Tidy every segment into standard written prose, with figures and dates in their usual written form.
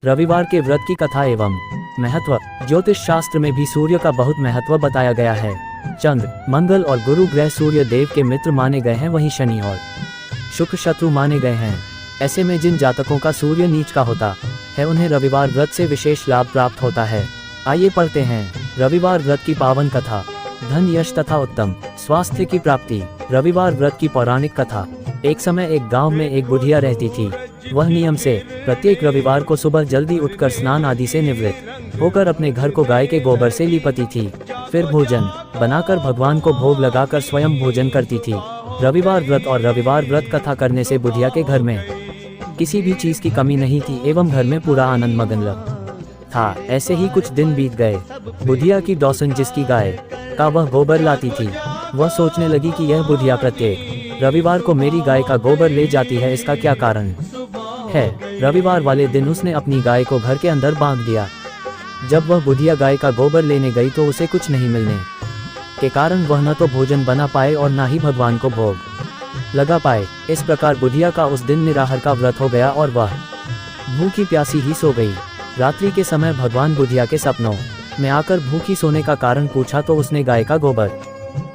रविवार के व्रत की कथा एवं महत्व। ज्योतिष शास्त्र में भी सूर्य का बहुत महत्व बताया गया है। चंद्र, मंगल और गुरु ग्रह सूर्य देव के मित्र माने गए हैं, वहीं शनि और शुक्र शत्रु माने गए हैं। ऐसे में जिन जातकों का सूर्य नीच का होता है उन्हें रविवार व्रत से विशेष लाभ प्राप्त होता है। आइए पढ़ते हैं रविवार व्रत की पावन कथा। धन, यश तथा उत्तम स्वास्थ्य की प्राप्ति। रविवार व्रत की पौराणिक कथा। एक समय एक गांव में एक बुढ़िया रहती थी। वह नियम से प्रत्येक रविवार को सुबह जल्दी उठकर स्नान आदि से निवृत्त होकर अपने घर को गाय के गोबर से लीपती थी। फिर भोजन बनाकर भगवान को भोग लगाकर स्वयं भोजन करती थी। रविवार व्रत और रविवार व्रत कथा करने से बुढ़िया के घर में किसी भी चीज की कमी नहीं थी एवं घर में पूरा आनंद मगन था। ऐसे ही कुछ दिन बीत गए। बुढ़िया की डॉसन, जिसकी गाय का वह गोबर लाती थी, वह सोचने लगी कि यह बुढ़िया प्रत्येक रविवार को मेरी गाय का गोबर ले जाती है, इसका क्या कारण है। रविवार वाले दिन उसने अपनी गाय को घर के अंदर बांध दिया। जब वह बुढ़िया गाय का गोबर लेने गई तो उसे कुछ नहीं मिलने के कारण वह न तो भोजन बना पाए और न ही भगवान को भोग लगा पाए। इस प्रकार बुढ़िया का उस दिन निराहार का व्रत हो गया और वह भूखी प्यासी ही सो गई। रात्रि के समय भगवान बुढ़िया के सपनों में आकर भूखी सोने का कारण पूछा तो उसने गाय का गोबर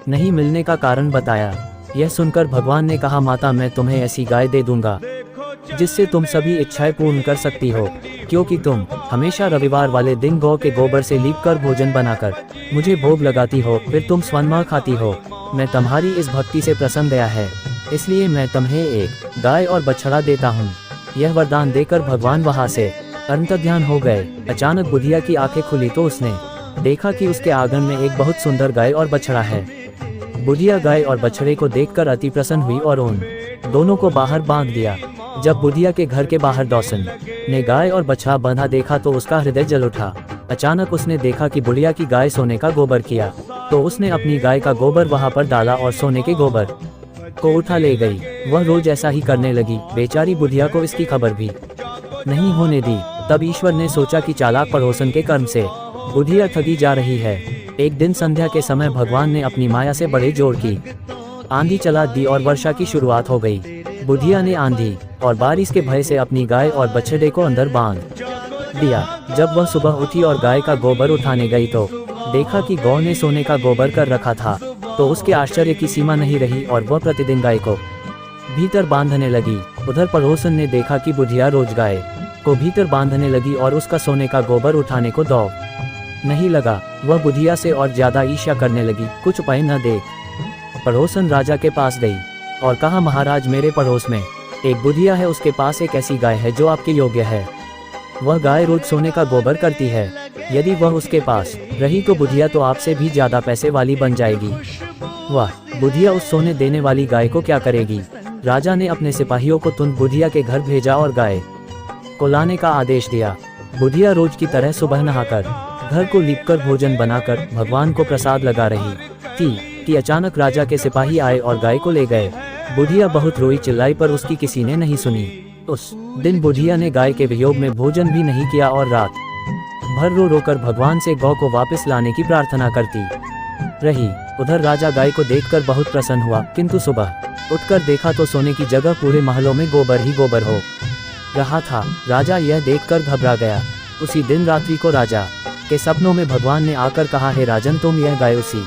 नहीं मिलने का कारण बताया। यह सुनकर भगवान ने कहा, माता, मैं तुम्हें ऐसी गाय दे दूंगा जिससे तुम सभी इच्छाएं पूर्ण कर सकती हो, क्योंकि तुम हमेशा रविवार वाले दिन गौ के गोबर से लीपकर भोजन बनाकर मुझे भोग लगाती हो, फिर तुम स्वयं खाती हो। मैं तुम्हारी इस भक्ति से प्रसन्न गया है, इसलिए मैं तुम्हें एक गाय और बछड़ा देता हूँ। यह वरदान देकर भगवान वहाँ से अंतर्ध्यान हो गए। अचानक बुढ़िया की आंखें खुली तो उसने देखा कि उसके आंगन में एक बहुत सुंदर गाय और बछड़ा है। बुढ़िया गाय और बछड़े को देखकर अति प्रसन्न हुई और उन दोनों को बाहर बांध दिया। जब बुढ़िया के घर के बाहर डॉसन ने गाय और बछड़ा बंधा देखा तो उसका हृदय जल उठा। अचानक उसने देखा कि बुढ़िया की गाय सोने का गोबर किया, तो उसने अपनी गाय का गोबर वहां पर डाला और सोने के गोबर को उठा ले गई। वह रोज ऐसा ही करने लगी। बेचारी बुढ़िया को इसकी खबर भी नहीं होने दी। तब ईश्वर ने सोचा कि चालाक पड़ोसन के कर्म से बुढ़िया ठगी जा रही है। एक दिन संध्या के समय भगवान ने अपनी माया से बड़े जोर की आंधी चला दी और वर्षा की शुरुआत हो गई। बुढ़िया ने आंधी और बारिश के भय से अपनी गाय और बछड़े को अंदर बांध दिया। जब वह सुबह उठी और गाय का गोबर उठाने गई तो देखा कि गौ ने सोने का गोबर कर रखा था, तो उसके आश्चर्य की सीमा नहीं रही और वह प्रतिदिन गाय को भीतर बांधने लगी। उधर पड़ोसन ने देखा कि बुढ़िया रोज गाय को भीतर बांधने लगी और उसका सोने का गोबर उठाने को दौड़ नहीं लगा। वह बुढ़िया से और ज्यादा ईर्ष्या करने लगी। कुछ उपाय न देख पड़ोसन राजा के पास गई और कहा, महाराज, मेरे पड़ोस में एक बुढ़िया है, उसके पास एक ऐसी गाय है जो आपके योग्य है। वह गाय रोज सोने का गोबर करती है। यदि वह उसके पास रही तो बुढ़िया तो आपसे भी ज्यादा पैसे वाली बन जाएगी। वह बुढ़िया उस सोने देने वाली गाय को क्या करेगी। राजा ने अपने सिपाहियों को तुरंत बुढ़िया के घर भेजा और गाय को लाने का आदेश दिया। बुढ़िया रोज की तरह सुबह नहाकर घर को लीपकर भोजन बनाकर भगवान को प्रसाद लगा रही थी कि अचानक राजा के सिपाही आए और गाय को ले गए। बुढ़िया बहुत रोई चिल्लाई पर उसकी किसी ने नहीं सुनी। उस दिन बुढ़िया ने गाय के वियोग में भोजन भी नहीं किया और रात भर रो रोकर भगवान से गौ को वापस लाने की प्रार्थना करती रही। उधर राजा गाय को देखकर बहुत प्रसन्न हुआ, किंतु सुबह उठकर देखा तो सोने की जगह पूरे महलों में गोबर ही गोबर हो रहा था। राजा यह देखकर घबरा गया। उसी दिन रात्रि को राजा के सपनों में भगवान ने आकर कहा, हे राजन, तुम यह गाय उसी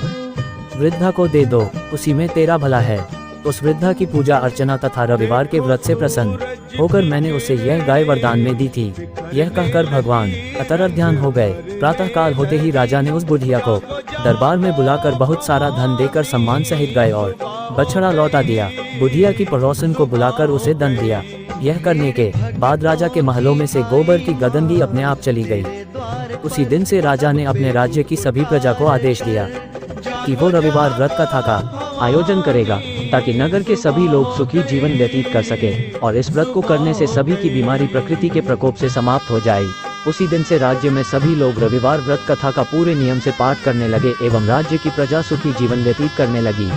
वृद्धा को दे दो, उसी में तेरा भला है। उस वृद्धा की पूजा अर्चना तथा रविवार के व्रत से प्रसन्न होकर मैंने उसे यह गाय वरदान में दी थी। यह कहकर भगवान अंतर्ध्यान हो गए। प्रातः काल होते ही राजा ने उस बुढ़िया को दरबार में बुलाकर बहुत सारा धन देकर सम्मान सहित गाय और बछड़ा लौटा दिया। बुढ़िया की पड़ोसन को बुलाकर उसे दंड दिया। यह करने के बाद राजा के महलों में से गोबर की गंदगी अपने आप चली गई। उसी दिन से राजा ने अपने राज्य की सभी प्रजा को आदेश दिया कि वो रविवार व्रत कथा का आयोजन करेगा, ताकि नगर के सभी लोग सुखी जीवन व्यतीत कर सके और इस व्रत को करने से सभी की बीमारी प्रकृति के प्रकोप से समाप्त हो जाए। उसी दिन से राज्य में सभी लोग रविवार व्रत कथा का पूरे नियम से पाठ करने लगे एवं राज्य की प्रजा सुखी जीवन व्यतीत करने लगी।